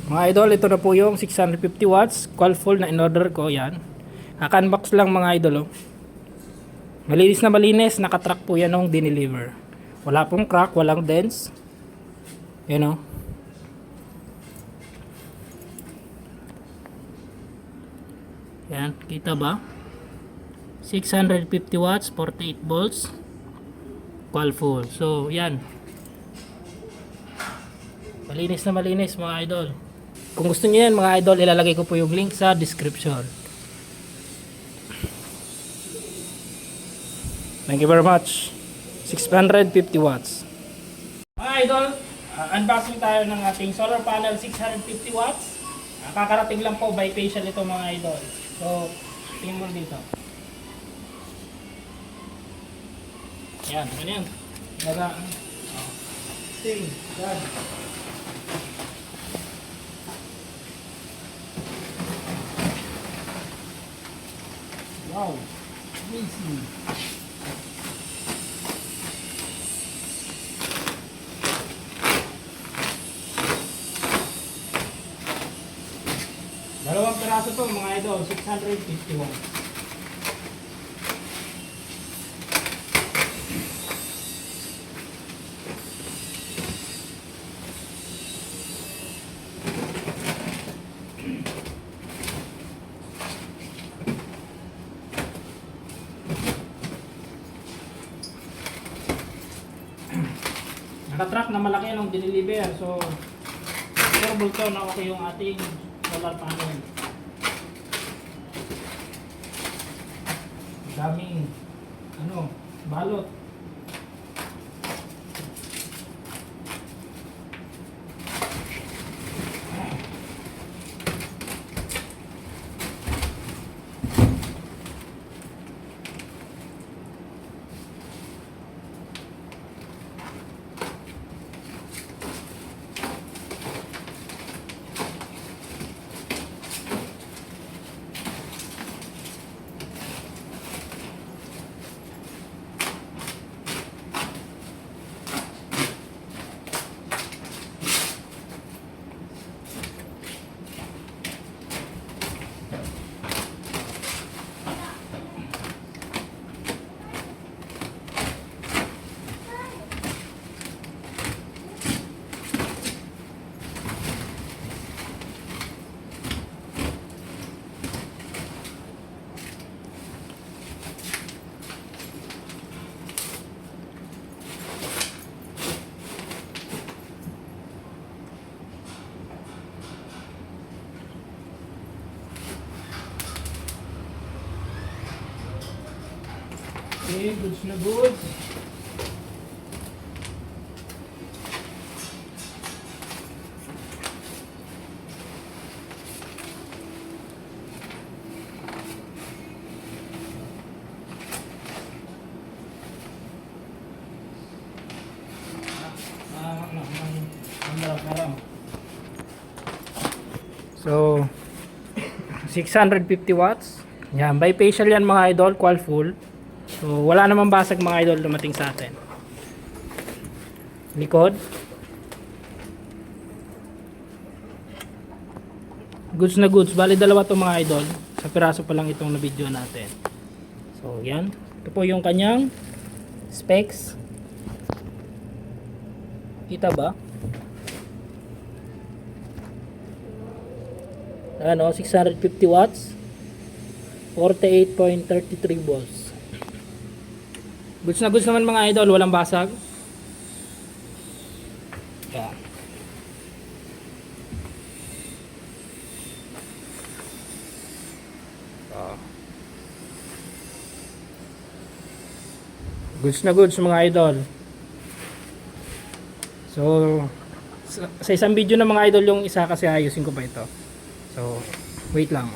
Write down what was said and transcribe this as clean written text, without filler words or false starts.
Mga idol, ito na po yung 650 watts coil full na in-order ko. Yan. Unbox lang mga idol. Oh. Malinis na malinis. Nakatrack po yan nung dineliver. Wala pong crack, walang dents. Yan o. Yan, kita ba? 650 watts, 48 volts. Coil full. So, yan. Malinis na malinis mga idol. Kung gusto niyo yan mga idol, ilalagay ko po yung link sa description. Thank you very much. 650 watts. Mga idol, unboxing tayo ng ating solar panel 650 watts. Kakarating lang po, bifacial ito mga idol. So, tingin mo dito. Yan, ganyan. Daga. Ting, yan. Wow, amazing. Dalawang piraso to mga idol, 650 watts. Nakatrack na malaki nung dineliver. So, turbo to na okay yung ating solar panel. Daming balot. Okay, goods na goods. So, 650 watts. Yan, bifacial yan mga idol, coil full. So, wala namang basag mga idol dumating sa atin. Likod. Goods na goods. Bali dalawa to mga idol. Sa piraso pa lang itong na video natin. So, yan. Ito po yung kanyang specs. Kita ba? Ano, 650 watts. 48.33 volts. Goods na goods naman mga idol, walang basag. Yeah. Goods na goods mga idol. So, sa isang video na mga idol yung isa kasi ayusin ko pa ito. So, wait lang.